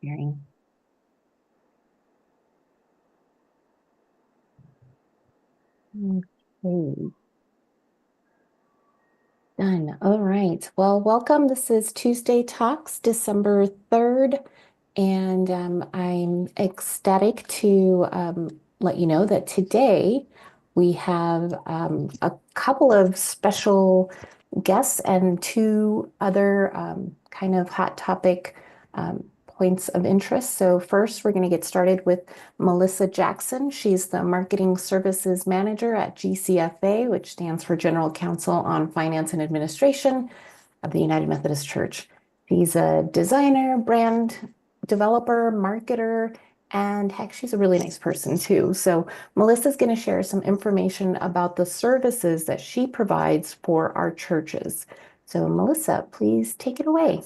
Sharing. Okay, done. All right. Well, welcome. This is Tuesday Talks, December 3rd, and I'm ecstatic to let you know that today we have a couple of special guests and two other kind of hot topic points of interest. So first, we're going to get started with Melissa Jackson. She's the Marketing Services Manager at GCFA, which stands for General Council on Finance and Administration of the United Methodist Church. She's a designer, brand developer, marketer, and heck, she's a really nice person too. So Melissa's going to share some information about the services that she provides for our churches. So Melissa, please take it away.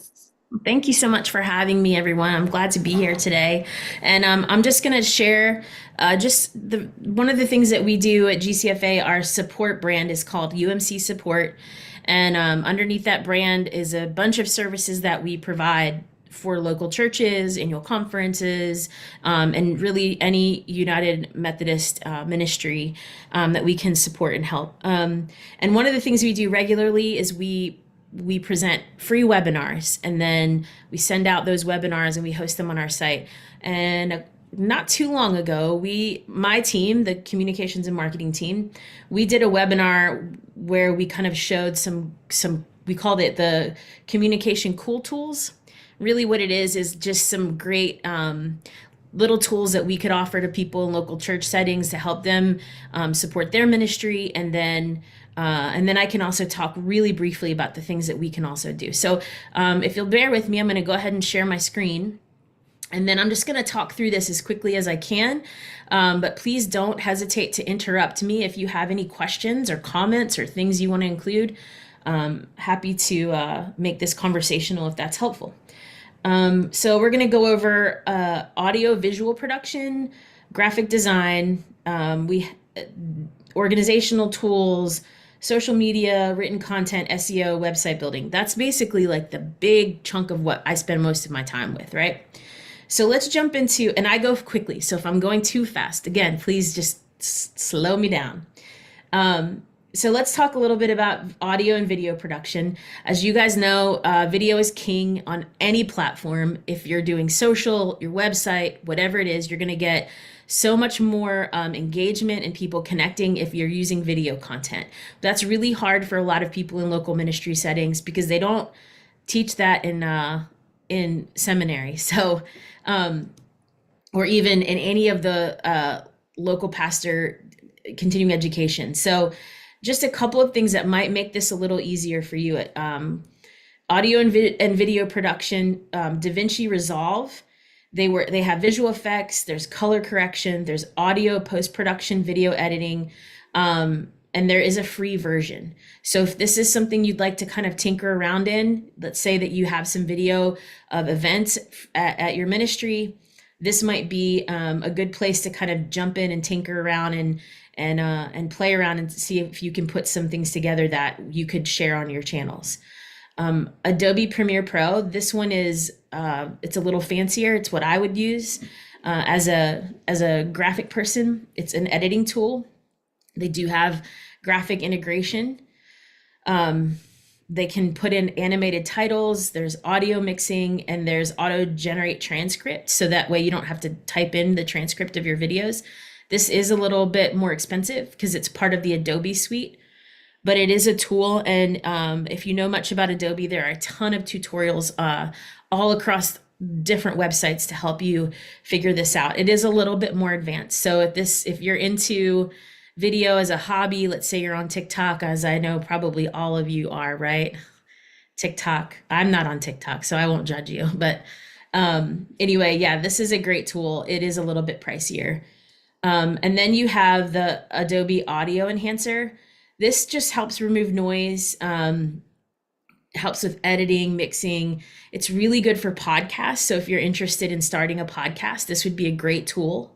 Thank you so much for having me, everyone. I'm glad to be here today. And I'm just going to share just one of the things that we do at GCFA. Our support brand is called UMC Support. And underneath that brand is a bunch of services that we provide for local churches, annual conferences, and really any United Methodist ministry that we can support and help. And one of the things we do regularly is we present free webinars, and then we send out those webinars and we host them on our site. And not too long ago, my team, the communications and marketing team, we did a webinar where we kind of showed some we called it the communication cool tools. Really what it is just some great little tools that we could offer to people in local church settings to help them support their ministry. And then I can also talk really briefly about the things that we can also do. So if you'll bear with me, I'm going to go ahead and share my screen. And then I'm just going to talk through this as quickly as I can. But please don't hesitate to interrupt me if you have any questions or comments or things you want to include. Happy to make this conversational if that's helpful. So we're going to go over audio visual production, graphic design, organizational tools, social media, written content, SEO, website building. That's basically like the big chunk of what I spend most of my time with, right? So let's jump into, and I go quickly. So if I'm going too fast, again, please just slow me down. So let's talk a little bit about audio and video production. As you guys know, video is king on any platform. If you're doing social, your website, whatever it is, you're going to get so much more engagement and people connecting if you're using video content. That's really hard for a lot of people in local ministry settings because they don't teach that in seminary. So, or even in any of the local pastor continuing education. So just a couple of things that might make this a little easier for you at audio and video production. DaVinci Resolve. They have visual effects, there's color correction, there's audio post-production, video editing, and there is a free version. So if this is something you'd like to kind of tinker around in, let's say that you have some video of events at your ministry, this might be a good place to kind of jump in and tinker around and play around and see if you can put some things together that you could share on your channels. Adobe Premiere Pro, this one is it's a little fancier. It's what I would use as a graphic person. It's an editing tool. They do have graphic integration. They can put in animated titles. There's audio mixing, and there's auto generate transcript. So that way you don't have to type in the transcript of your videos. This is a little bit more expensive because it's part of the Adobe suite. But it is a tool, and if you know much about Adobe, there are a ton of tutorials all across different websites to help you figure this out. It is a little bit more advanced. So if you're into video as a hobby, let's say you're on TikTok, as I know probably all of you are, right? TikTok. I'm not on TikTok, so I won't judge you. But anyway, yeah, this is a great tool. It is a little bit pricier. And then you have the Adobe Audio Enhancer. This just helps remove noise, helps with editing, mixing. It's really good for podcasts. So if you're interested in starting a podcast, this would be a great tool.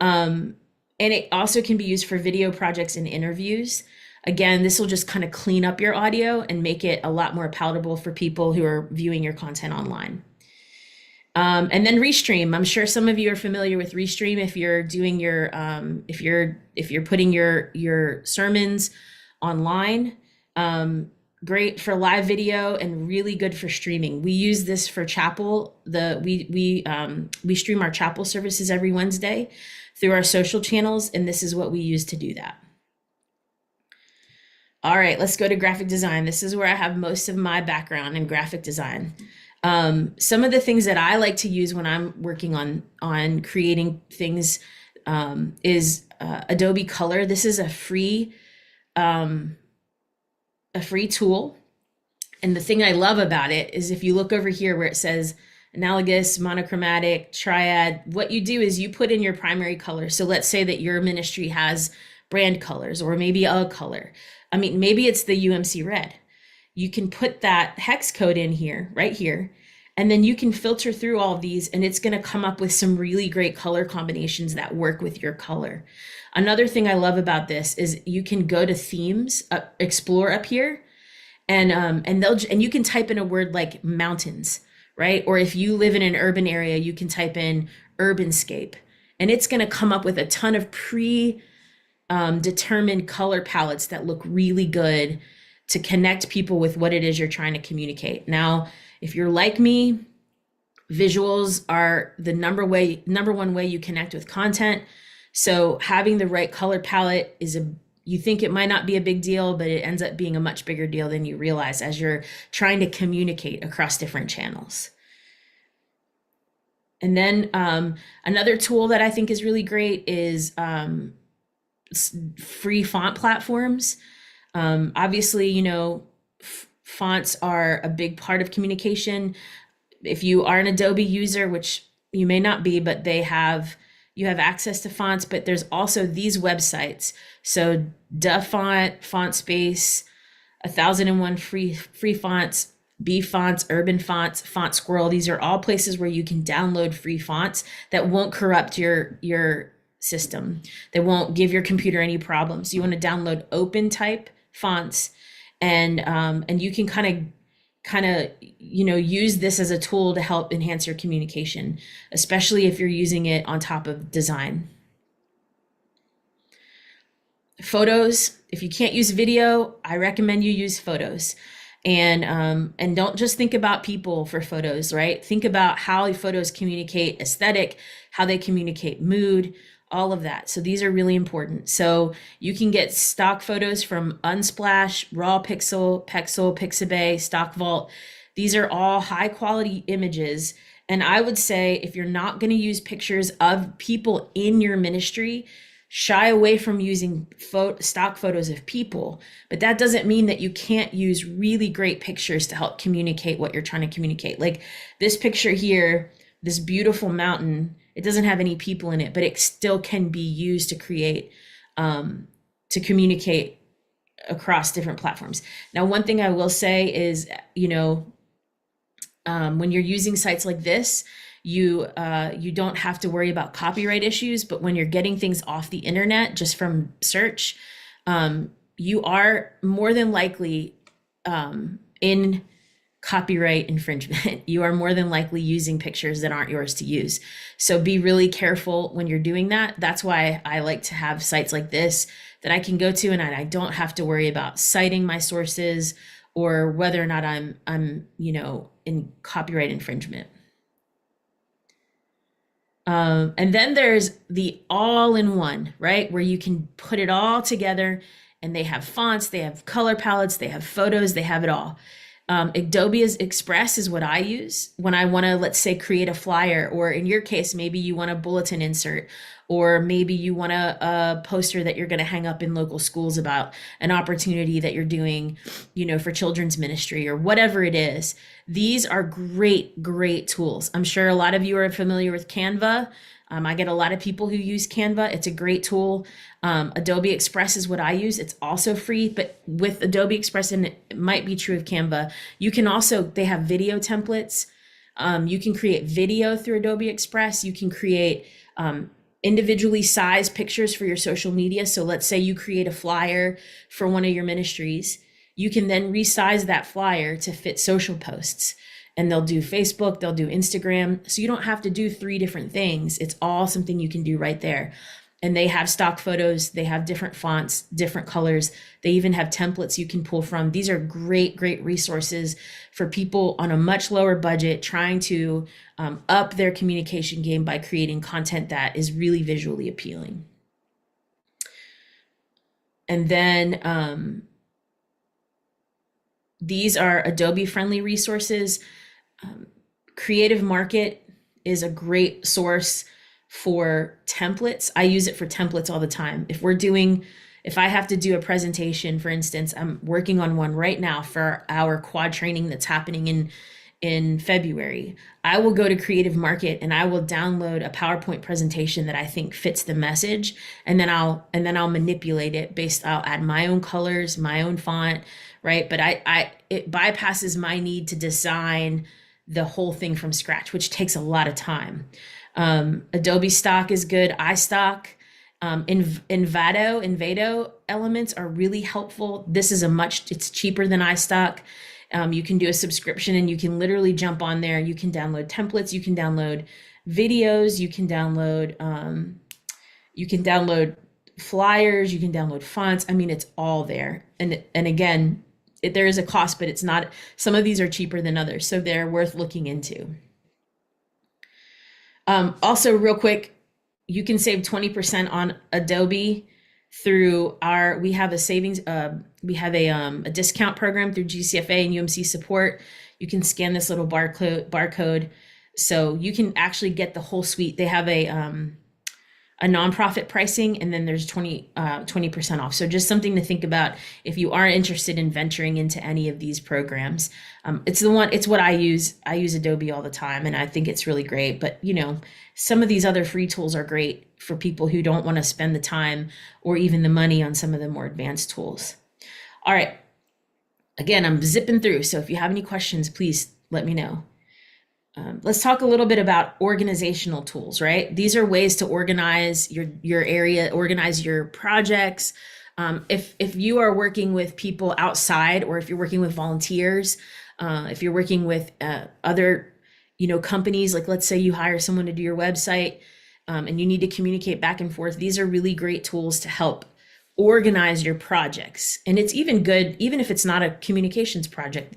And it also can be used for video projects and interviews. Again, this will just kind of clean up your audio and make it a lot more palatable for people who are viewing your content online. And then Restream. I'm sure some of you are familiar with Restream if you're doing your if you're putting your sermons online. Great for live video and really good for streaming. We use this for chapel. We stream our chapel services every Wednesday through our social channels, and this is what we use to do that. All right, let's go to graphic design. This is where I have most of my background in graphic design. Some of the things that I like to use when I'm working on creating things is Adobe Color. This is a free tool. And the thing I love about it is if you look over here where it says analogous, monochromatic, triad, what you do is you put in your primary color. So let's say that your ministry has brand colors or maybe a color. I mean, maybe it's the UMC red. You can put that hex code in here, right here, and then you can filter through all of these and it's going to come up with some really great color combinations that work with your color. Another thing I love about this is you can go to themes, explore up here, and you can type in a word like mountains, right? Or if you live in an urban area, you can type in urbanscape, and it's going to come up with a ton of determined color palettes that look really good to connect people with what it is you're trying to communicate. Now, if you're like me, visuals are the number one way you connect with content. So having the right color palette you think it might not be a big deal, but it ends up being a much bigger deal than you realize as you're trying to communicate across different channels. And then another tool that I think is really great is free font platforms. Obviously, fonts are a big part of communication. If you are an Adobe user, which you may not be, but you have access to fonts, but there's also these websites. So DaFont, FontSpace, 1001 free fonts, B Fonts, Urban Fonts, Font Squirrel. These are all places where you can download free fonts that won't corrupt your system. They won't give your computer any problems. You want to download open type fonts, and you can kind of use this as a tool to help enhance your communication, especially if you're using it on top of design. Photos. If you can't use video, I recommend you use photos. And don't just think about people for photos, right? Think about how photos communicate aesthetic, how they communicate mood, all of that. So these are really important. So you can get stock photos from Unsplash, Raw Pixel, Pixabay, Stock Vault. These are all high quality images. And I would say if you're not going to use pictures of people in your ministry, shy away from using stock photos of people. But that doesn't mean that you can't use really great pictures to help communicate what you're trying to communicate. Like this picture here, this beautiful mountain, it doesn't have any people in it, but it still can be used to create, to communicate across different platforms. Now, one thing I will say is, when you're using sites like this, you don't have to worry about copyright issues, but when you're getting things off the internet just from search, you are more than likely in copyright infringement. You are more than likely using pictures that aren't yours to use. So be really careful when you're doing that. That's why I like to have sites like this that I can go to and I don't have to worry about citing my sources or whether or not I'm in copyright infringement. And then there's the all-in-one, right? Where you can put it all together and they have fonts, they have color palettes, they have photos, they have it all. Adobe Express is what I use when I want to, let's say, create a flyer, or in your case, maybe you want a bulletin insert, or maybe you want a poster that you're going to hang up in local schools about an opportunity that you're doing, for children's ministry or whatever it is. These are great, great tools. I'm sure a lot of you are familiar with Canva. I get a lot of people who use Canva. It's a great tool. Adobe Express is what I use. It's also free, but with Adobe Express, and it might be true of Canva, you can also, they have video templates. You can create video through Adobe Express. You can create individually sized pictures for your social media. So let's say you create a flyer for one of your ministries. You can then resize that flyer to fit social posts. and they'll do Facebook, they'll do Instagram. So you don't have to do 3 different things. It's all something you can do right there. And they have stock photos, they have different fonts, different colors. They even have templates you can pull from. These are great, great resources for people on a much lower budget trying to up their communication game by creating content that is really visually appealing. And then these are Adobe friendly resources. Creative Market is a great source for templates. I use it for templates all the time. If I have to do a presentation, for instance, I'm working on one right now for our quad training that's happening in February. I will go to Creative Market and I will download a PowerPoint presentation that I think fits the message, and then I'll manipulate it I'll add my own colors, my own font, right? But it bypasses my need to design the whole thing from scratch, which takes a lot of time. Adobe Stock is good. iStock, Envato elements are really helpful. It's cheaper than iStock. You can do a subscription and you can literally jump on there. You can download templates, you can download videos, you can download flyers, you can download fonts. I mean, it's all there. And again, there is a cost, but it's not, some of these are cheaper than others. So they're worth looking into. Also real quick, you can save 20% on Adobe through we have a discount program through GCFA and UMC support. You can scan this little barcode. So you can actually get the whole suite. They have a nonprofit pricing, and then there's 20% off. So just something to think about if you are interested in venturing into any of these programs. It's what I use. I use Adobe all the time, and I think it's really great. But some of these other free tools are great for people who don't want to spend the time or even the money on some of the more advanced tools. All right. Again, I'm zipping through. So if you have any questions, please let me know. Let's talk a little bit about organizational tools, right? These are ways to organize your area, organize your projects. If you are working with people outside, or if you're working with volunteers, if you're working with other, companies, like let's say you hire someone to do your website, and you need to communicate back and forth. These are really great tools to help organize your projects. And it's even good, even if it's not a communications project.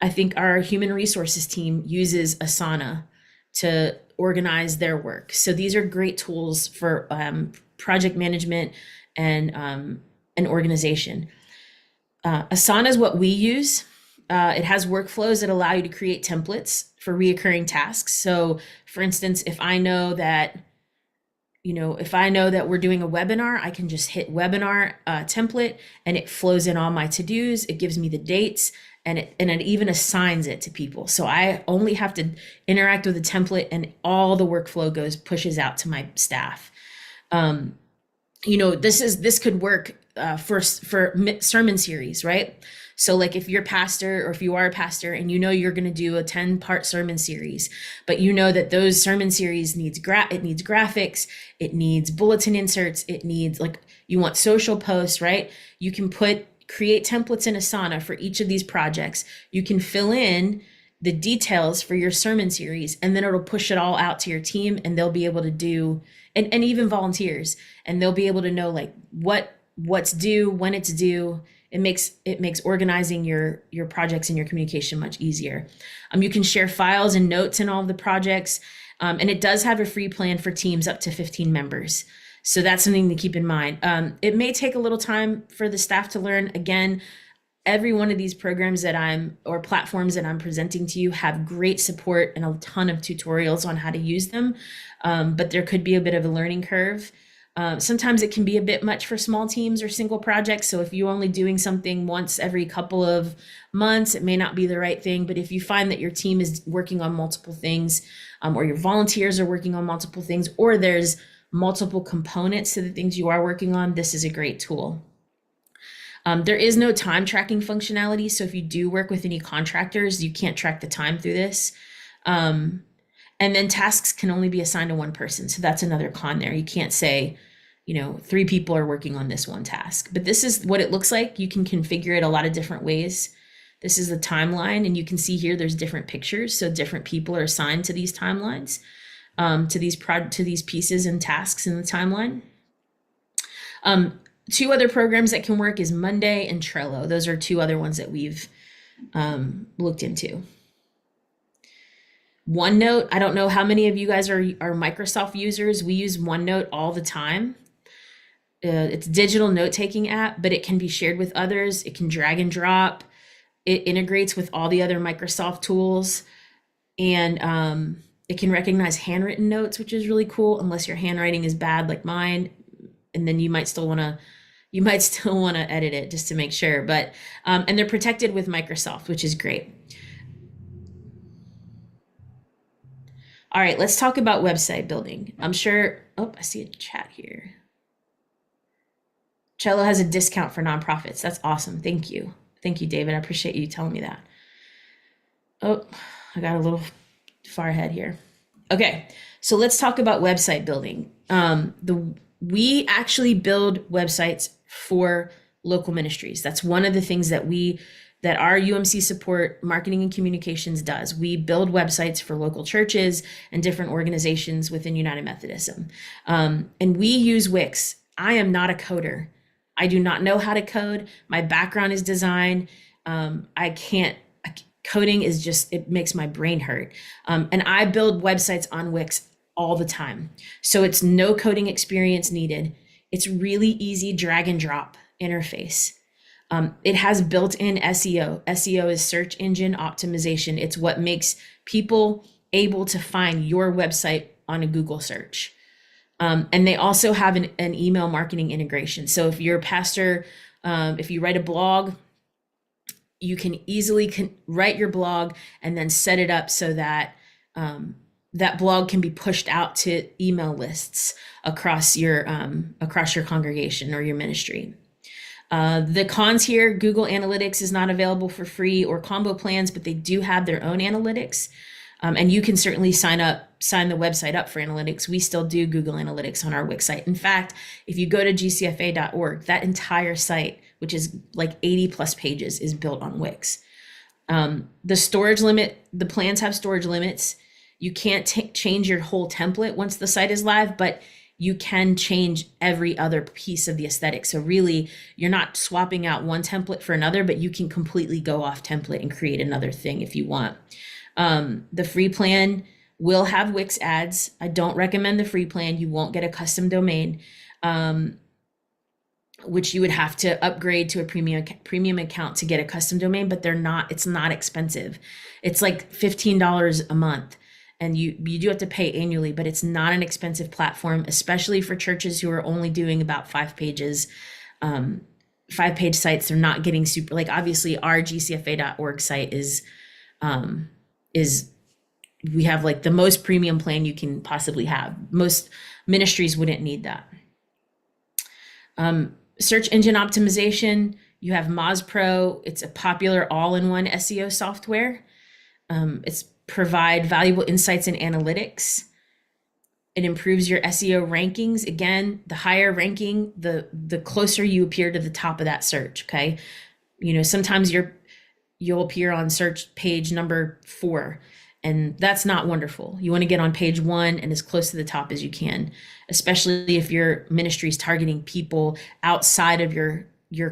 I think our human resources team uses Asana to organize their work. So these are great tools for project management and organization. Asana is what we use. It has workflows that allow you to create templates for reoccurring tasks. So for instance, if I know that we're doing a webinar, I can just hit webinar template, and it flows in all my to-dos. It gives me the dates, and it even assigns it to people. So I only have to interact with the template, and all the workflow pushes out to my staff. This could work for sermon series, right? So like if you're a pastor, or if you are a pastor and you're going to do a 10-part sermon series, but that those sermon series needs graphics, it needs bulletin inserts, it needs you want social posts, right? You can create templates in Asana for each of these projects. You can fill in the details for your sermon series, and then it'll push it all out to your team, and they'll be able to do, and even volunteers, and they'll be able to know what's due, when it's due. It makes organizing your projects and your communication much easier. You can share files and notes in all of the projects, and it does have a free plan for teams up to 15 members. So that's something to keep in mind. It may take a little time for the staff to learn. Again, every one of these programs or platforms that I'm presenting to you have great support and a ton of tutorials on how to use them, but there could be a bit of a learning curve. Sometimes it can be a bit much for small teams or single projects. So if you're only doing something once every couple of months, it may not be the right thing. But if you find that your team is working on multiple things, or your volunteers are working on multiple things, or there's multiple components to the things you are working on, this is a great tool. There is no time tracking functionality. So if you do work with any contractors, you can't track the time through this. And then tasks can only be assigned to one person. So that's another con there. You can't say, 3 people are working on this one task, but this is what it looks like. You can configure it a lot of different ways This is the timeline, and you can see here there's different pictures, so different people are assigned to these timelines, to these pieces and tasks in the timeline. Two other programs that can work is Monday and Trello. Those are two other ones that we've looked into. OneNote, I don't know how many of you guys are Microsoft users. We use OneNote all the time. It's a digital note-taking app, but it can be shared with others. It can drag and drop. It integrates with all the other Microsoft tools, and it can recognize handwritten notes, which is really cool, unless your handwriting is bad like mine, and then you might still want to edit it just to make sure. But and they're protected with Microsoft, which is great. All right, let's talk about website building. I'm sure, oh, I see a chat here. Cello has a discount for nonprofits. That's awesome. Thank you. Thank you, David. I appreciate you telling me that. Oh, I got a little far ahead here. Okay, so let's talk about website building. We actually build websites for local ministries. That's one of the things that our UMC support marketing and communications does. We build websites for local churches and different organizations within United Methodism. And we use Wix. I am not a coder. I do not know how to code. My background is design. Coding is just, it makes my brain hurt. And I build websites on Wix all the time. So it's no coding experience needed. It's really easy drag and drop interface. It has built-in SEO. SEO is search engine optimization. It's what makes people able to find your website on a Google search. And they also have an email marketing integration. So if you're a pastor, if you write a blog, you can easily write your blog and then set it up so that that blog can be pushed out to email lists across your congregation or your ministry. The cons here, Google Analytics is not available for free or combo plans, but they do have their own analytics. And you can certainly sign the website up for analytics. We still do Google Analytics on our Wix site. In fact, if you go to gcfa.org, that entire site, which is like 80 plus pages, is built on Wix. The storage limit, the plans have storage limits. You can't change your whole template once the site is live, but you can change every other piece of the aesthetic. So really, you're not swapping out one template for another, but you can completely go off template and create another thing if you want. The free plan will have Wix ads. I don't recommend the free plan. You won't get a custom domain, which you would have to upgrade to a premium account to get a custom domain, but it's not expensive. It's like $15 a month. And you do have to pay annually, but it's not an expensive platform, especially for churches who are only doing about 5 pages, 5-page sites. They're not getting super, like obviously our gcfa.org site is we have like the most premium plan you can possibly have. Most ministries wouldn't need that. Search engine optimization, you have Moz Pro. It's a popular all-in-one SEO software. It's provide valuable insights and analytics. It improves your SEO rankings. Again, the higher ranking, the closer you appear to the top of that search. Okay, sometimes you'll appear on search page number 4, and that's not wonderful. You want to get on page 1 and as close to the top as you can, especially if your ministry is targeting people outside of your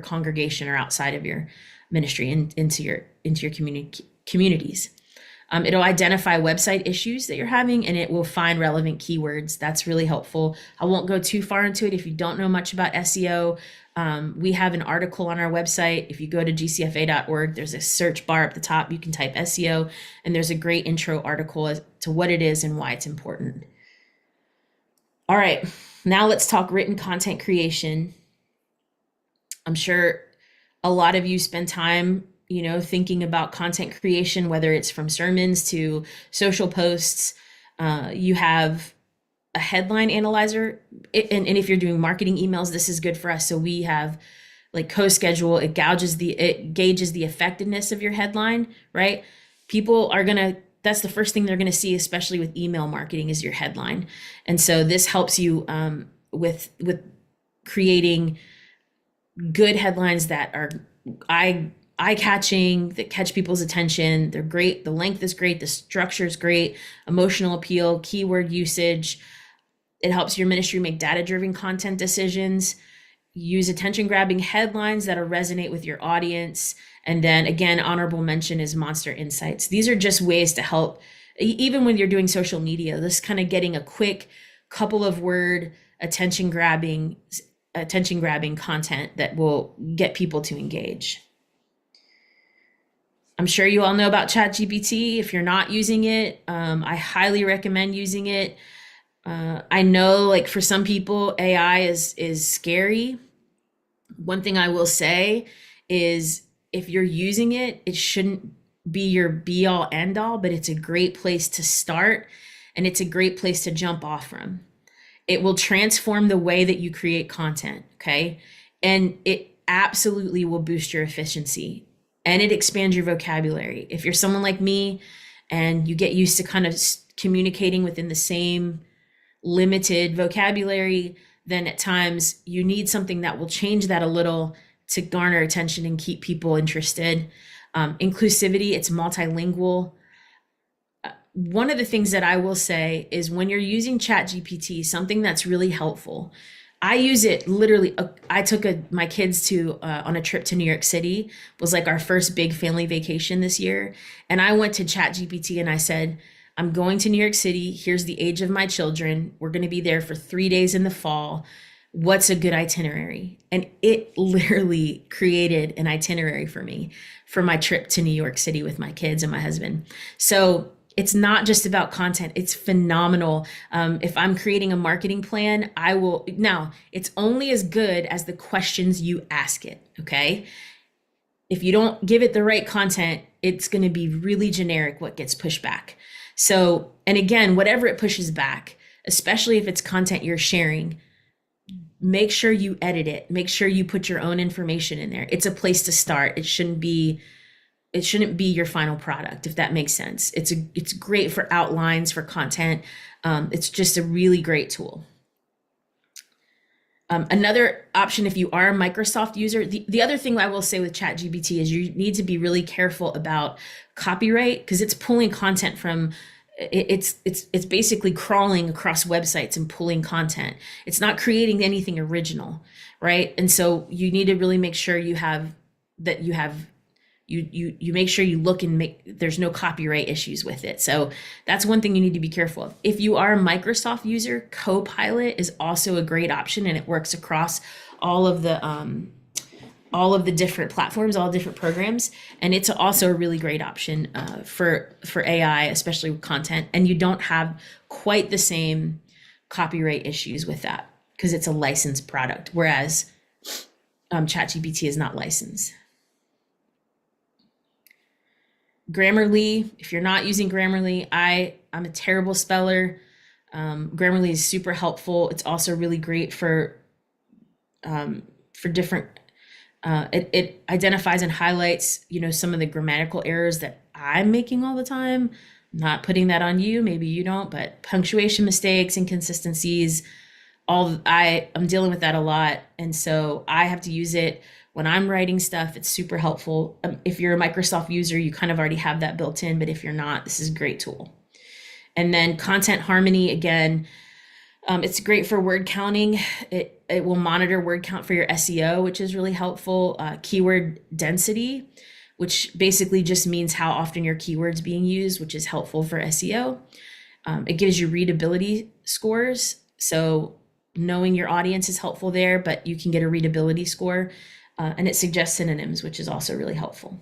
congregation or outside of your ministry and into your communities. It'll identify website issues that you're having, and it will find relevant keywords. That's really helpful. I won't go too far into it. If you don't know much about SEO, we have an article on our website. If you go to gcfa.org, there's a search bar up the top. You can type SEO, and there's a great intro article as to what it is and why it's important. All right, now let's talk written content creation. I'm sure a lot of you spend time thinking about content creation, whether it's from sermons to social posts. You have a headline analyzer, and if you're doing marketing emails, this is good for us. So we have like CoSchedule. It gauges the effectiveness of your headline, right? People are that's the first thing they're gonna see, especially with email marketing, is your headline. And so this helps you with creating good headlines that are, eye-catching, that catch people's attention. They're great. The length is great. The structure is great. Emotional appeal, keyword usage. It helps your ministry make data-driven content decisions. Use attention-grabbing headlines that'll resonate with your audience. And then again, honorable mention is monster insights. These are just ways to help, even when you're doing social media, this kind of getting a quick couple of word attention-grabbing content that will get people to engage. I'm sure you all know about ChatGPT. If you're not using it, I highly recommend using it. I know, like, for some people, AI is scary. One thing I will say is if you're using it, it shouldn't be your be all end all, but it's a great place to start and it's a great place to jump off from. It will transform the way that you create content, okay? And it absolutely will boost your efficiency and it expands your vocabulary. If you're someone like me and you get used to kind of communicating within the same limited vocabulary, then at times you need something that will change that a little to garner attention and keep people interested. Inclusivity, it's multilingual. One of the things that I will say is when you're using ChatGPT, something that's really helpful. I use it literally. I took my kids to on a trip to New York City. It was like our first big family vacation this year. And I went to ChatGPT and I said, I'm going to New York City. Here's the age of my children. We're going to be there for 3 days in the fall. What's a good itinerary? And it literally created an itinerary for me for my trip to New York City with my kids and my husband. So it's not just about content. It's phenomenal. If I'm creating a marketing plan, now it's only as good as the questions you ask it, okay? If you don't give it the right content, it's going to be really generic what gets pushed back. So, and again, whatever it pushes back, especially if it's content you're sharing, make sure you edit it. Make sure you put your own information in there. It's a place to start. It shouldn't be your final product, if that makes sense. It's great for outlines, for content. It's just a really great tool. Another option, if you are a Microsoft user, the other thing I will say with ChatGPT is you need to be really careful about copyright because it's pulling content from, it's basically crawling across websites and pulling content. It's not creating anything original, right? And so you need to really make sure you make sure you look and there's no copyright issues with it. So that's one thing you need to be careful of. If you are a Microsoft user, Copilot is also a great option and it works across all of the different platforms, all different programs. And it's also a really great option for AI, especially with content. And you don't have quite the same copyright issues with that because it's a licensed product, whereas ChatGPT is not licensed. Grammarly, if you're not using Grammarly, I'm a terrible speller. Grammarly is super helpful. It's also really great for different, it identifies and highlights, some of the grammatical errors that I'm making all the time. I'm not putting that on you, maybe you don't, but punctuation mistakes, inconsistencies, I'm dealing with that a lot. And so I have to use it when I'm writing stuff. It's super helpful. If you're a Microsoft user, you kind of already have that built in, but if you're not, this is a great tool. And then Content Harmony, again, it's great for word counting. It will monitor word count for your SEO, which is really helpful. Keyword density, which basically just means how often your keyword's being used, which is helpful for SEO. It gives you readability scores. So knowing your audience is helpful there, but you can get a readability score. And it suggests synonyms, which is also really helpful.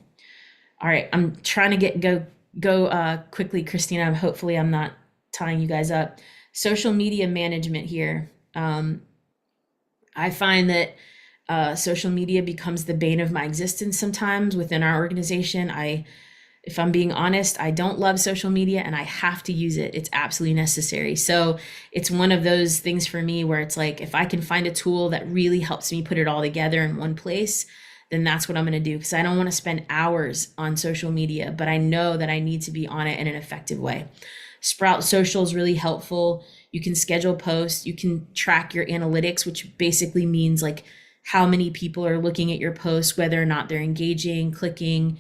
All right, I'm trying to go quickly, Christina. Hopefully I'm not tying you guys up. Social media management here. I find that social media becomes the bane of my existence sometimes within our organization. If I'm being honest, I don't love social media and I have to use it. It's absolutely necessary. So it's one of those things for me where it's like, if I can find a tool that really helps me put it all together in one place, then that's what I'm going to do. Because I don't want to spend hours on social media, but I know that I need to be on it in an effective way. Sprout Social is really helpful. You can schedule posts. You can track your analytics, which basically means like how many people are looking at your posts, whether or not they're engaging, clicking.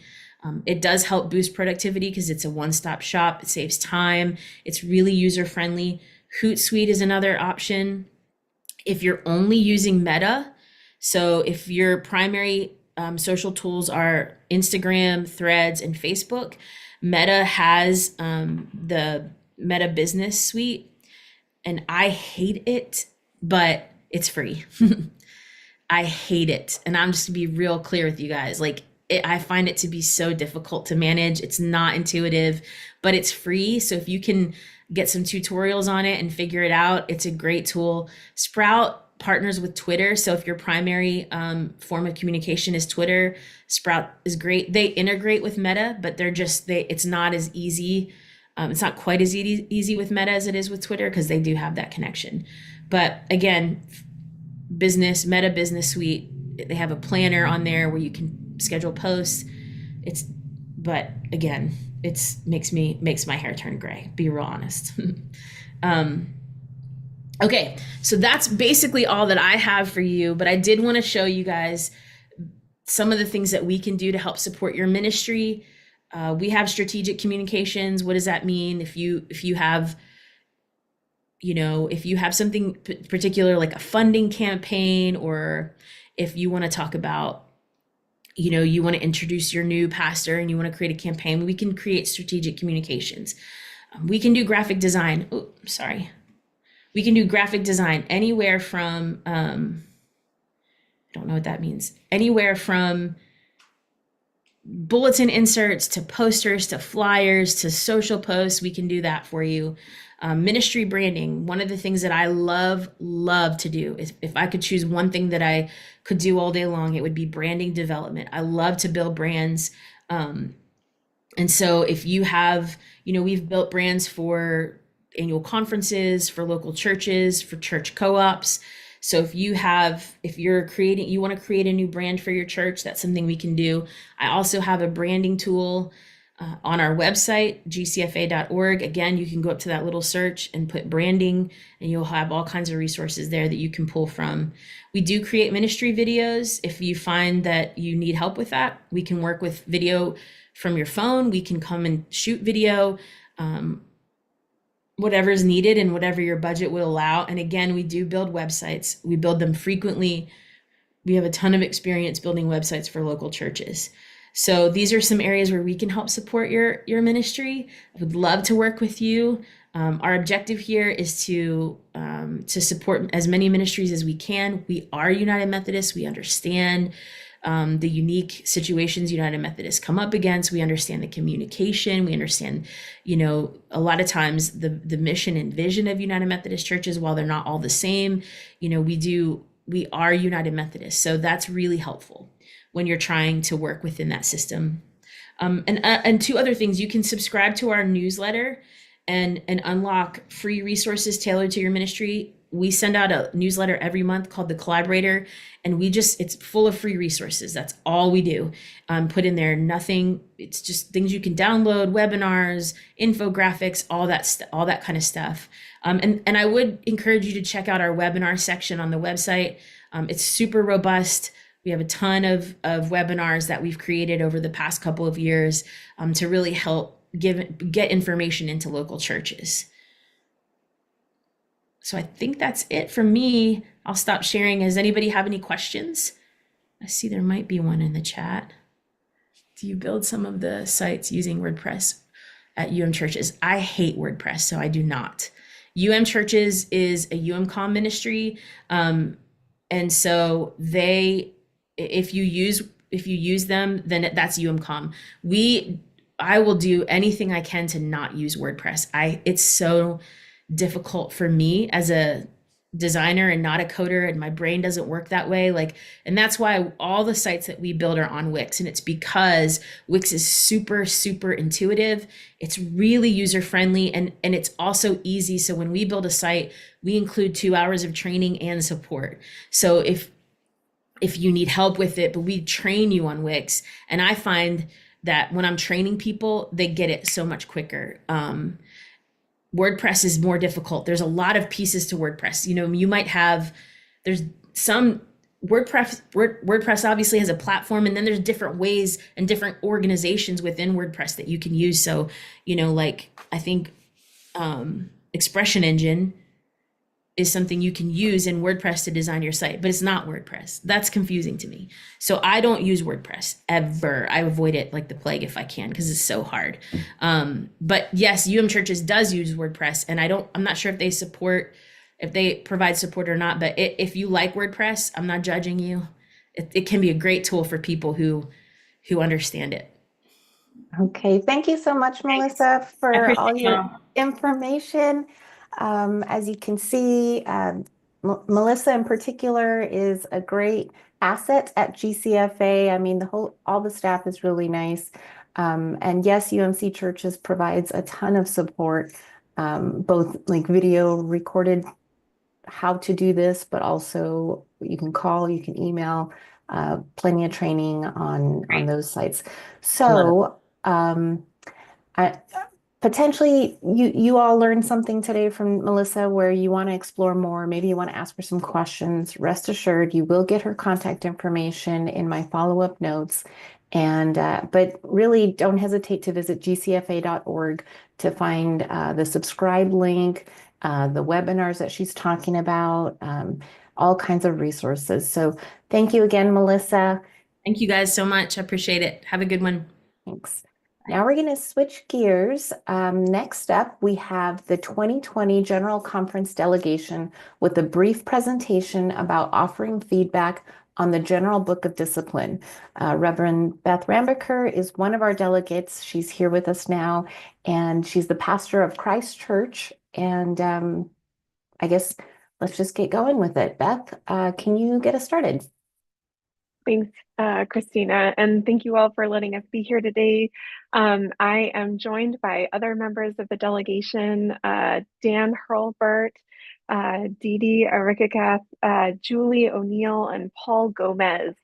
It does help boost productivity because it's a one-stop shop. It saves time. It's really user-friendly. Hootsuite is another option. If you're only using Meta, so if your primary social tools are Instagram, Threads, and Facebook, Meta has the Meta Business Suite, and I hate it, but it's free. I hate it. And I'm just to be real clear with you guys. Like, I find it to be so difficult to manage. It's not intuitive, but it's free. So if you can get some tutorials on it and figure it out, it's a great tool. Sprout partners with Twitter. So if your primary form of communication is Twitter, Sprout is great. They integrate with Meta, but it's not as easy. It's not quite as easy with Meta as it is with Twitter because they do have that connection. But again, Meta Business Suite, they have a planner on there where you can schedule posts. But again, makes my hair turn gray, be real honest. Okay, so that's basically all that I have for you, but I did want to show you guys some of the things that we can do to help support your ministry. We have strategic communications. What does that mean? If you have something particular like a funding campaign, or if you want to talk about, you want to introduce your new pastor and you want to create a campaign, we can create strategic communications. We can do graphic design. Oh, sorry. We can do graphic design anywhere from, I don't know what that means. Anywhere from bulletin inserts to posters to flyers to social posts. We can do that for you. Ministry branding. One of the things that I love to do is, if I could choose one thing that I could do all day long, it would be branding development. I love to build brands. And so if you have, we've built brands for annual conferences, for local churches, for church co-ops. So if you want to create a new brand for your church, that's something we can do. I also have a branding tool on our website, gcfa.org. Again, you can go up to that little search and put branding, and you'll have all kinds of resources there that you can pull from. We do create ministry videos. If you find that you need help with that, we can work with video from your phone. We can come and shoot video, whatever is needed and whatever your budget will allow. And again, we do build websites. We build them frequently. We have a ton of experience building websites for local churches. So these are some areas where we can help support your ministry. I would love to work with you. Our objective here is to support as many ministries as we can. We are United Methodist. We understand the unique situations United Methodists come up against. We understand the communication. We understand, a lot of times the mission and vision of United Methodist churches, while they're not all the same, we are United Methodist. So that's really helpful when you're trying to work within that system. And two other things, you can subscribe to our newsletter and unlock free resources tailored to your ministry. We send out a newsletter every month called The Collaborator, and it's full of free resources. That's all we do. Put in there nothing. It's just things you can download, webinars, infographics, all that kind of stuff. And I would encourage you to check out our webinar section on the website. It's super robust. We have a ton of webinars that we've created over the past couple of years to really help get information into local churches. So I think that's it from me. I'll stop sharing. Does anybody have any questions? I see there might be one in the chat. Do you build some of the sites using WordPress at churches? I hate WordPress, so I do not. churches is a UMCOM ministry. And so if you use them, then that's UMCOM. I will do anything I can to not use WordPress. It's so difficult for me as a designer and not a coder, and my brain doesn't work that way. And that's why all the sites that we build are on Wix. And it's because Wix is super, super intuitive. It's really user-friendly, and it's also easy. So when we build a site, we include 2 hours of training and support. So if you need help with it, but we train you on Wix. And I find that when I'm training people, they get it so much quicker. WordPress is more difficult. There's a lot of pieces to WordPress. You might have, there's some WordPress obviously has a platform, and then there's different ways and different organizations within WordPress that you can use. So, like I think Expression Engine is something you can use in WordPress to design your site, but it's not WordPress. That's confusing to me. So I don't use WordPress ever. I avoid it like the plague if I can because it's so hard. But yes, Churches does use WordPress, and I'm not sure if they provide support or not. But if you like WordPress, I'm not judging you. It can be a great tool for people who understand it. Okay, thank you so much, Thanks. Melissa, I for all appreciate your y'all. information. As you can see, Melissa in particular is a great asset at GCFA. I mean, all the staff is really nice. And yes, UMC Churches provides a ton of support, both like video recorded how to do this, but also you can call, you can email, plenty of training on Great. those sites. I love it. So I potentially you all learned something today from Melissa where you want to explore more. Maybe you want to ask her some questions. Rest assured, you will get her contact information in my follow-up notes. And but really don't hesitate to visit gcfa.org to find the subscribe link, the webinars that she's talking about, all kinds of resources. So thank you again, Melissa. Thank you guys so much. I appreciate it. Have a good one. Thanks. Now we're going to switch gears. Next up, we have the 2020 General Conference Delegation with a brief presentation about offering feedback on the General Book of Discipline. Reverend Beth Rambikur is one of our delegates. She's here with us now, and she's the pastor of Christ Church. And I guess let's just get going with it. Beth, can you get us started? Thanks, Christina, and thank you all for letting us be here today. I am joined by other members of the delegation, Dan Hurlbert, Dee Dee Arikagath, Julie O'Neill, and Paul Gomez.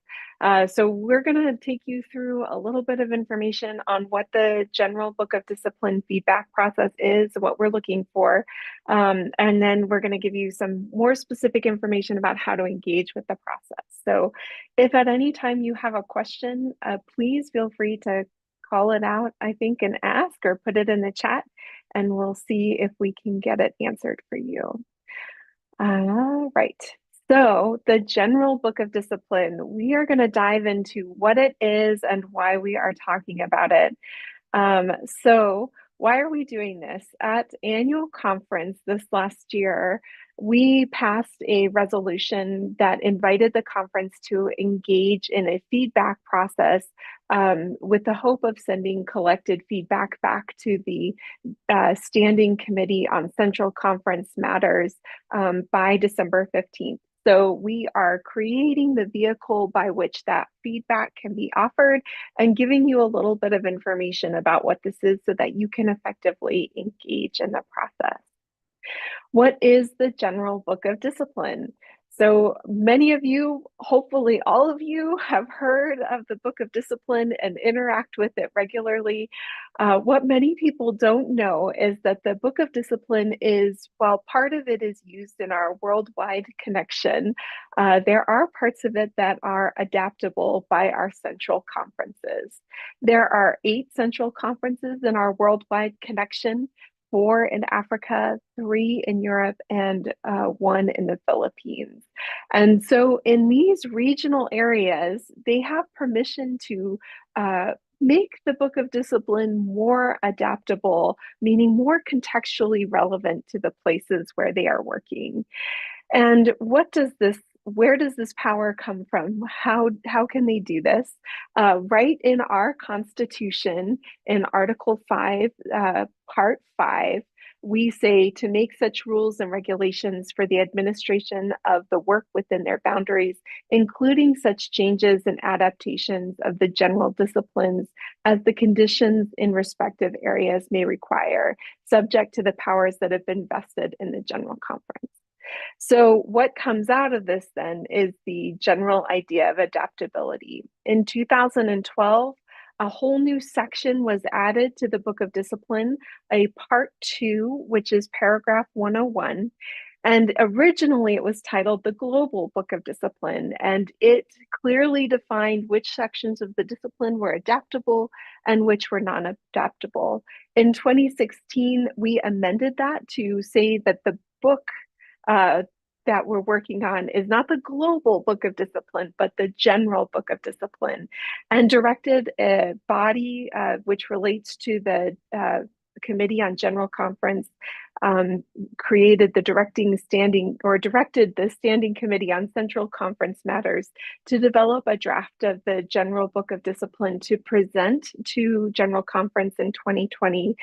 So we're going to take you through a little bit of information on what the General Book of Discipline feedback process is, what we're looking for, and then we're going to give you some more specific information about how to engage with the process. So if at any time you have a question, please feel free to call it out, I think, and ask or put it in the chat, and we'll see if we can get it answered for you. Right. So the General Book of Discipline, we are going to dive into what it is and why we are talking about it. So why are we doing this? At annual conference this last year, we passed a resolution that invited the conference to engage in a feedback process with the hope of sending collected feedback back to the Standing Committee on Central Conference Matters by December 15th. So we are creating the vehicle by which that feedback can be offered and giving you a little bit of information about what this is so that you can effectively engage in the process. What is the General Book of Discipline? So many of you, hopefully all of you, have heard of the Book of Discipline and interact with it regularly. What many people don't know is that the Book of Discipline is, while part of it is used in our worldwide connection, there are parts of it that are adaptable by our central conferences. There are 8 central conferences in our worldwide connection. 4 in Africa, 3 in Europe, and 1 in the Philippines. And so in these regional areas, they have permission to make the Book of Discipline more adaptable, meaning more contextually relevant to the places where they are working. And where does this power come from? How can they do this? Right in our Constitution, in Article 5, Part 5, we say to make such rules and regulations for the administration of the work within their boundaries, including such changes and adaptations of the general disciplines as the conditions in respective areas may require, subject to the powers that have been vested in the General Conference. So what comes out of this then is the general idea of adaptability. In 2012, a whole new section was added to the Book of Discipline, a part 2, which is paragraph 101. And originally it was titled the Global Book of Discipline, and it clearly defined which sections of the discipline were adaptable and which were non-adaptable. In 2016, we amended that to say that the book that we're working on is not the Global Book of Discipline, but the General Book of Discipline, and directed a body which relates to the Committee on General Conference, created the directed the Standing Committee on Central Conference Matters to develop a draft of the General Book of Discipline to present to General Conference in 2020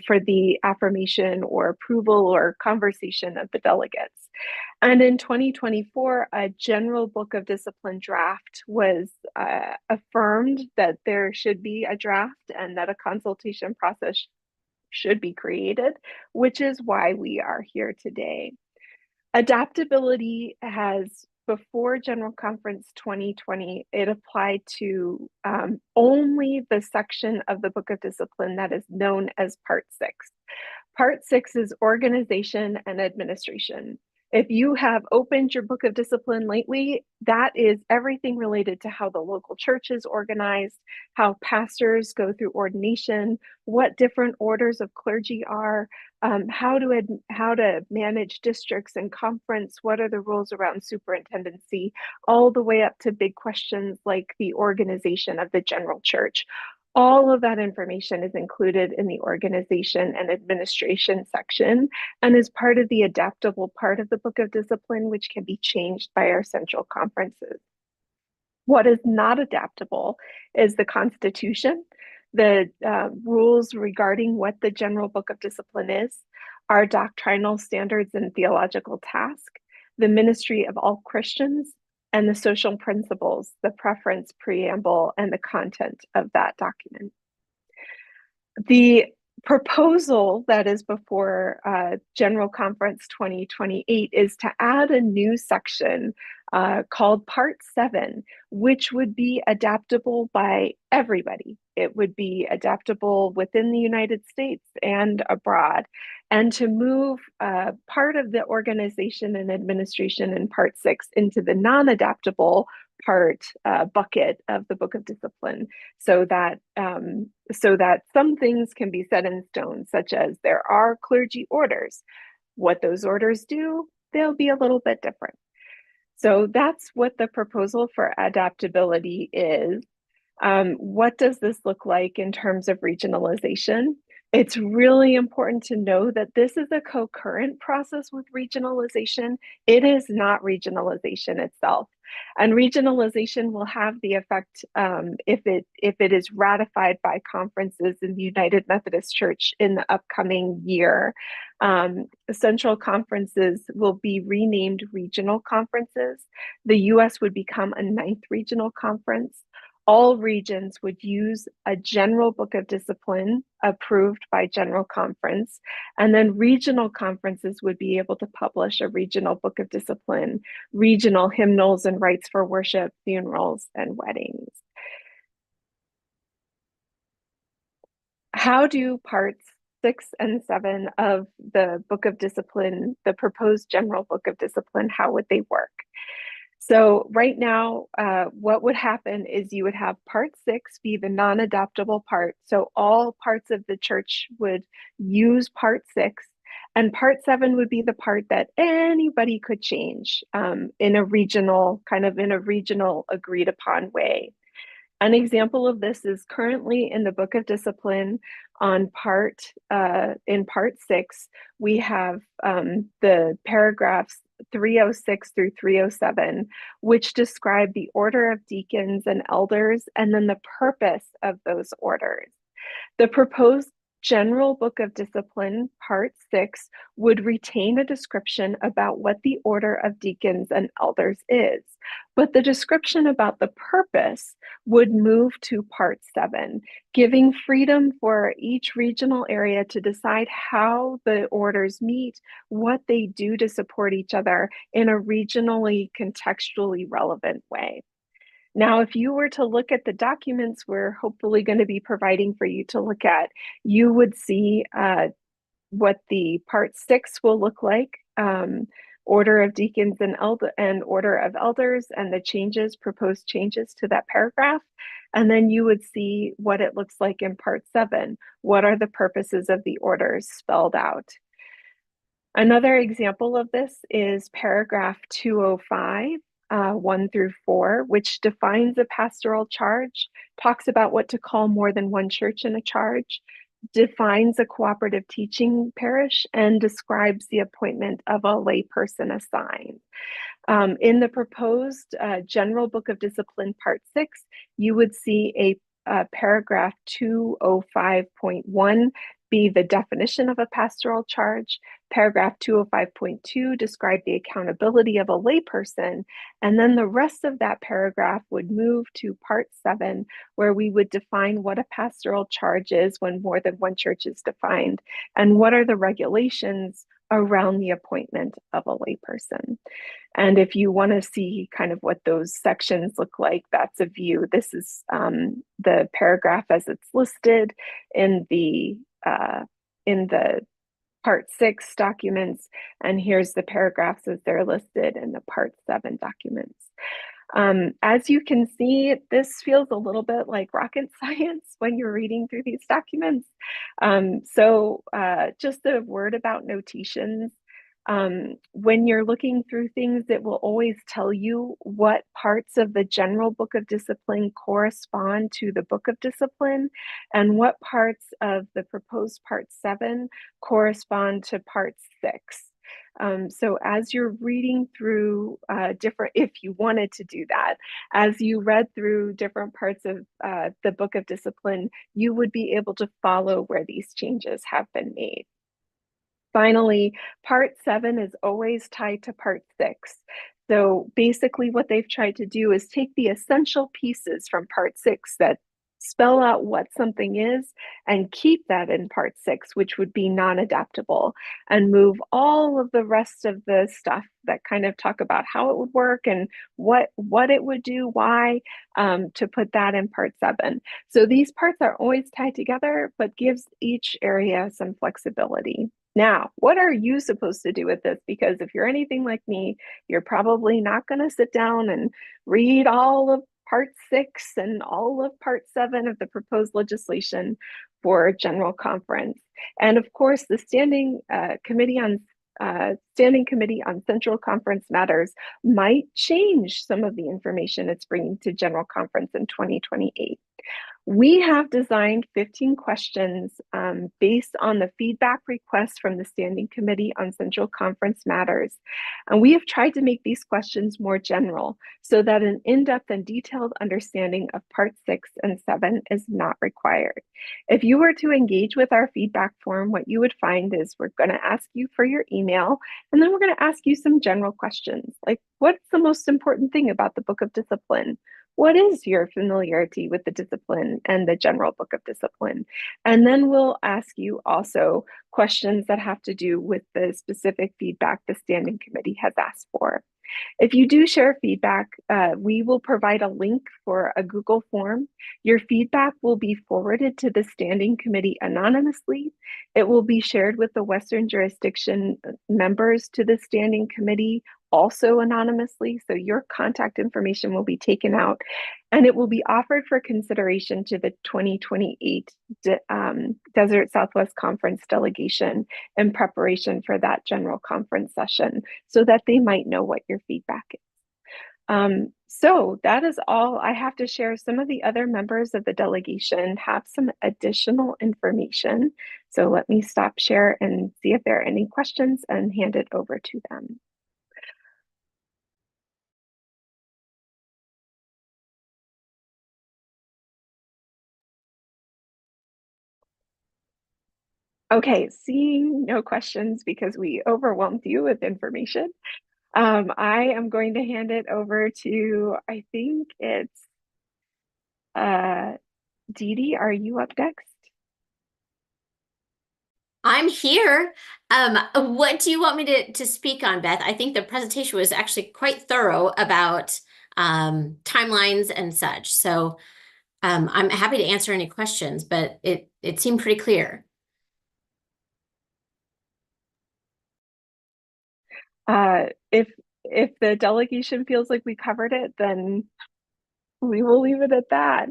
for the affirmation or approval or conversation of the delegates. And in 2024, a General Book of Discipline draft was affirmed that there should be a draft and that a consultation process should be created, which is why we are here today. Adaptability has, before General Conference 2020, it applied to only the section of the Book of Discipline that is known as Part 6. Part 6 is organization and administration. If you have opened your Book of Discipline lately, that is everything related to how the local church is organized, how pastors go through ordination, what different orders of clergy are, how to manage districts and conference, what are the rules around superintendency, all the way up to big questions like the organization of the general church. All of that information is included in the organization and administration section and is part of the adaptable part of the Book of Discipline, which can be changed by our central conferences. What is not adaptable is the Constitution, the rules regarding what the General Book of Discipline is, our doctrinal standards and theological task, the ministry of all Christians, and the social principles, the preference preamble, and the content of that document. The proposal that is before General Conference 2028 is to add a new section called Part 7, which would be adaptable by everybody. It would be adaptable within the United States and abroad, and to move part of the organization and administration in Part 6 into the non-adaptable part bucket of the Book of Discipline, so that some things can be set in stone, such as there are clergy orders. What those orders do, they'll be a little bit different. So that's what the proposal for adaptability is. What does this look like in terms of regionalization? It's really important to know that this is a concurrent process with regionalization. It is not regionalization itself. And regionalization will have the effect, if it is ratified by conferences in the United Methodist Church in the upcoming year. Central conferences will be renamed regional conferences. The US would become a 9th regional conference. All regions would use a General Book of Discipline approved by General Conference, and then regional conferences would be able to publish a Regional Book of Discipline, regional hymnals and rites for worship, funerals, and weddings. How do parts 6 and 7 of the Book of Discipline, the proposed General Book of Discipline, how would they work? So right now, what would happen is you would have Part 6 be the non-adaptable part. So all parts of the church would use Part 6, and Part 7 would be the part that anybody could change in a regional agreed upon way. An example of this is currently in the Book of Discipline in Part 6, we have the paragraphs 306 through 307, which describe the order of deacons and elders, and then the purpose of those orders. The proposed General Book of Discipline, Part 6, would retain a description about what the order of deacons and elders is, but the description about the purpose would move to Part 7, giving freedom for each regional area to decide how the orders meet, what they do to support each other in a regionally, contextually relevant way. Now, if you were to look at the documents we're hopefully going to be providing for you to look at, you would see what the Part 6 will look like order of deacons and order of elders and the proposed changes to that paragraph. And then you would see what it looks like in part 7. What are the purposes of the orders spelled out? Another example of this is paragraph 205, 1 through 4, which defines a pastoral charge, talks about what to call more than one church in a charge, defines a cooperative teaching parish, and describes the appointment of a layperson assigned. In the proposed General Book of Discipline, Part 6, you would see a paragraph 205.1 be the definition of a pastoral charge. Paragraph 205.2 describe the accountability of a layperson. And then the rest of that paragraph would move to Part 7, where we would define what a pastoral charge is when more than one church is defined, and what are the regulations around the appointment of a layperson. And if you want to see kind of what those sections look like, that's a view. This is the paragraph as it's listed in the Part 6 documents, and here's the paragraphs as they're listed in the Part 7 documents. As you can see, this feels a little bit like rocket science when you're reading through these documents. So just a word about notations. When you're looking through things, it will always tell you what parts of the General Book of Discipline correspond to the Book of Discipline, and what parts of the proposed Part 7 correspond to Part 6. So as you're reading through if you wanted to do that, as you read through different parts of the Book of Discipline, you would be able to follow where these changes have been made. Finally, Part 7 is always tied to Part 6. So basically what they've tried to do is take the essential pieces from Part 6 that spell out what something is and keep that in Part 6, which would be non-adaptable, and move all of the rest of the stuff that kind of talk about how it would work and what it would do, why, to put that in Part 7. So these parts are always tied together, but gives each area some flexibility. Now, what are you supposed to do with this? Because if you're anything like me, you're probably not going to sit down and read all of Part 6 and all of Part 7 of the proposed legislation for General Conference. And of course, the Standing Committee on Central Conference Matters might change some of the information it's bringing to General Conference in 2028. We have designed 15 questions based on the feedback requests from the Standing Committee on Central Conference Matters. And we have tried to make these questions more general so that an in-depth and detailed understanding of Part 6 and 7 is not required. If you were to engage with our feedback form, what you would find is we're going to ask you for your email, and then we're going to ask you some general questions, like what's the most important thing about the Book of Discipline? What is your familiarity with the discipline and the General Book of Discipline? And then we'll ask you also questions that have to do with the specific feedback the Standing Committee has asked for. If you do share feedback, we will provide a link for a Google form. Your feedback will be forwarded to the Standing Committee anonymously. It will be shared with the Western Jurisdiction members to the Standing Committee also anonymously, so your contact information will be taken out, and it will be offered for consideration to the 2028 Desert Southwest Conference delegation in preparation for that General Conference session, so that they might know what your feedback is. So that is all I have to share. Some of the other members of the delegation have some additional information. So let me stop share and see if there are any questions and hand it over to them. Okay, seeing no questions because we overwhelmed you with information. I am going to hand it over to, I think it's Dee Dee. Are you up next? I'm here. What do you want me to speak on, Beth? I think the presentation was actually quite thorough about timelines and such. So I'm happy to answer any questions, but it seemed pretty clear. If the delegation feels like we covered it, then we will leave it at that.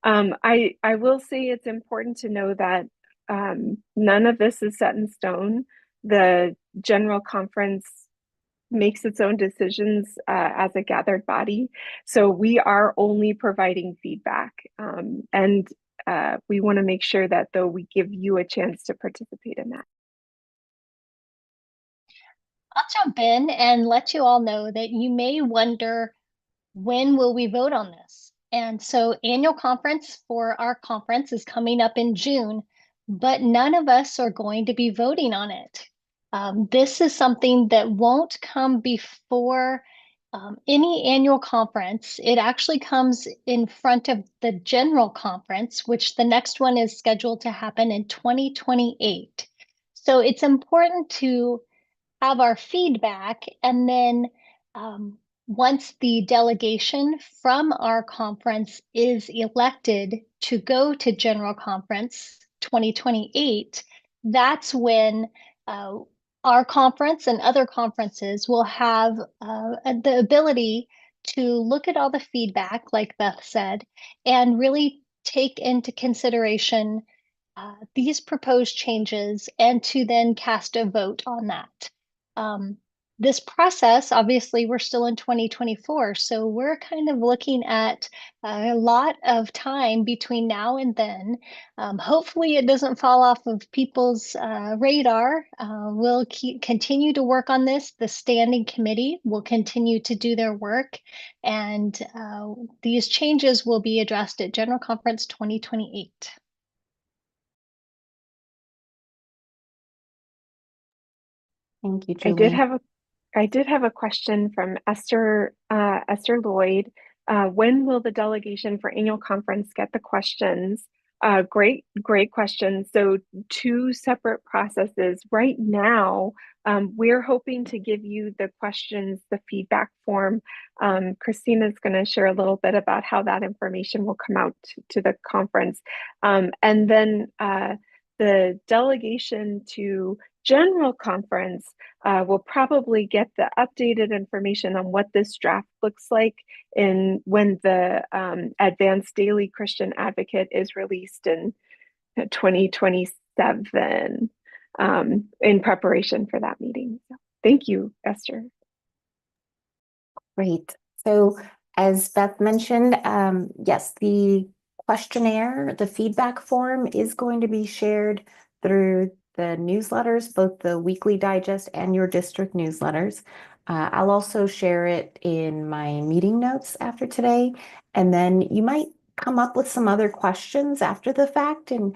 I will say it's important to know that none of this is set in stone. The General Conference makes its own decisions as a gathered body. So we are only providing feedback. And we want to make sure that though we give you a chance to participate in that. I'll jump in and let you all know that you may wonder, when will we vote on this? And so annual conference for our conference is coming up in June, but none of us are going to be voting on it. This is something that won't come before any annual conference. It actually comes in front of the General Conference, which the next one is scheduled to happen in 2028. So it's important to have our feedback, and then once the delegation from our conference is elected to go to General Conference 2028, that's when our conference and other conferences will have the ability to look at all the feedback, like Beth said, and really take into consideration these proposed changes and to then cast a vote on that. This process, obviously, we're still in 2024, so we're kind of looking at a lot of time between now and then. Hopefully, it doesn't fall off of people's radar. We'll continue to work on this. The standing committee will continue to do their work, and these changes will be addressed at General Conference 2028. Thank you, I Julie. did have a question from Esther Lloyd. When will the delegation for annual conference get the questions? Great question. So 2 separate processes. Right now, we're hoping to give you the questions, the feedback form. Christina's going to share a little bit about how that information will come out to the conference. And then the delegation to General Conference will probably get the updated information on what this draft looks like when the Advanced Daily Christian Advocate is released in 2027 in preparation for that meeting. So, thank you, Esther. Great. So as Beth mentioned, yes, the questionnaire, the feedback form is going to be shared through the newsletters, both the weekly digest and your district newsletters. I'll also share it in my meeting notes after today. And then you might come up with some other questions after the fact, and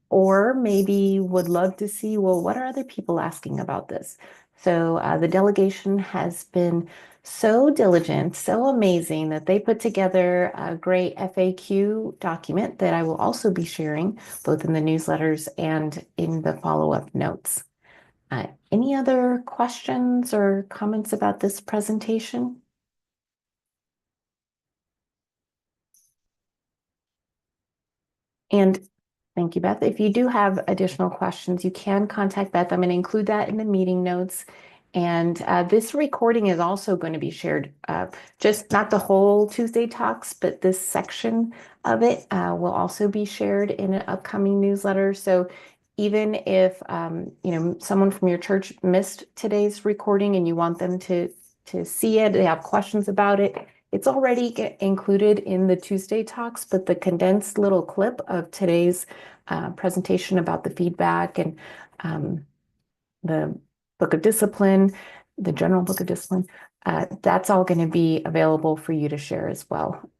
or maybe would love to see, well, what are other people asking about this? So the delegation has been so diligent, so amazing that they put together a great FAQ document that I will also be sharing both in the newsletters and in the follow-up notes. Any other questions or comments about this presentation? And thank you, Beth. If you do have additional questions, you can contact Beth. I'm going to include that in the meeting notes. And this recording is also going to be shared, just not the whole Tuesday Talks, but this section of it will also be shared in an upcoming newsletter. So even if someone from your church missed today's recording and you want them to see it, they have questions about it, it's already included in the Tuesday Talks, but the condensed little clip of today's presentation about the feedback and the Book of Discipline, the General Book of Discipline, that's all going to be available for you to share as well.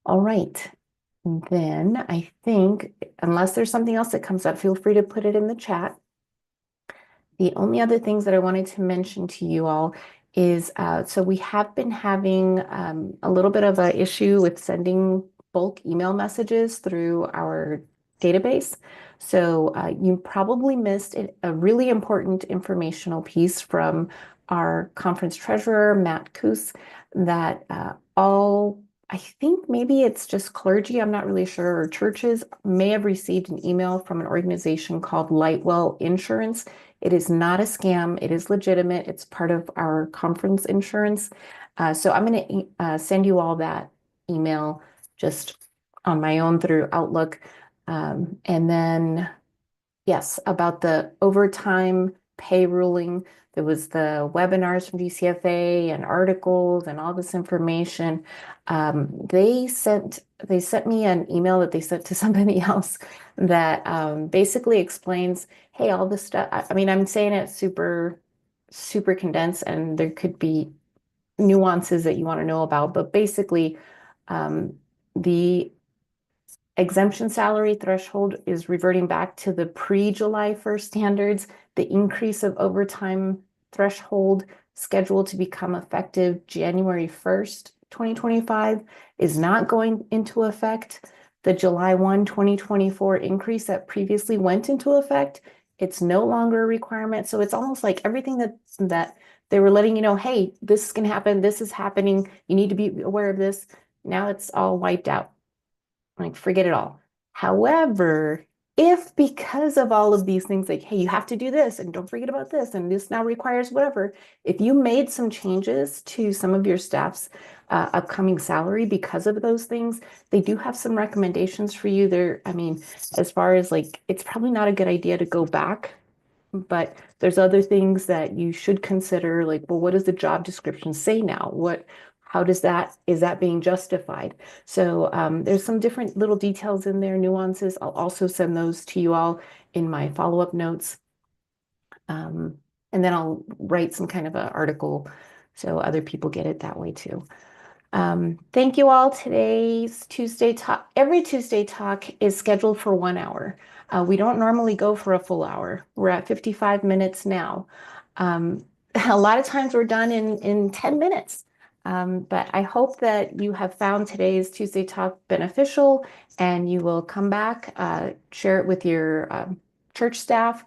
All right. Then I think, unless there's something else that comes up, feel free to put it in the chat. The only other things that I wanted to mention to you all is, so we have been having a little bit of an issue with sending bulk email messages through our database. So you probably missed a really important informational piece from our conference treasurer, Matt Koos, that all I think maybe it's just clergy, I'm not really sure, or churches may have received an email from an organization called Lightwell Insurance. It is not a scam. It is legitimate. It's part of our conference insurance. So I'm going to send you all that email just on my own through Outlook. And then, yes, about the overtime pay ruling. There was the webinars from GCFA and articles and all this information. They sent me an email that they sent to somebody else that basically explains, hey, all this stuff. I mean, I'm saying it super, super condensed, and there could be nuances that you want to know about, but basically, the exemption salary threshold is reverting back to the pre-July 1st standards. The increase of overtime threshold scheduled to become effective January 1st, 2025 is not going into effect. The July 1, 2024 increase that previously went into effect, it's no longer a requirement. So it's almost like everything that they were letting you know, hey, this is going to happen. This is happening. You need to be aware of this. Now it's all wiped out. Like, forget it all. However, if because of all of these things, like, hey, you have to do this and don't forget about this, and this now requires whatever, if you made some changes to some of your staff's upcoming salary because of those things, they do have some recommendations for you there. I mean, as far as like, it's probably not a good idea to go back, but there's other things that you should consider, like, well, what does the job description say now? How is that being justified? So there's some different little details in there, nuances. I'll also send those to you all in my follow-up notes. And then I'll write some kind of an article so other people get it that way too. Thank you all. Today's Tuesday talk, every Tuesday talk is scheduled for 1 hour. We don't normally go for a full hour. We're at 55 minutes now. A lot of times we're done in 10 minutes. But I hope that you have found today's Tuesday talk beneficial, and you will come back, share it with your church staff.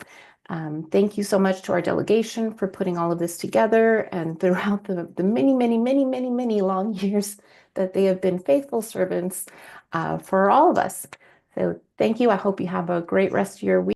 Thank you so much to our delegation for putting all of this together, and throughout the many, many, many, many, many long years that they have been faithful servants for all of us. So thank you. I hope you have a great rest of your week.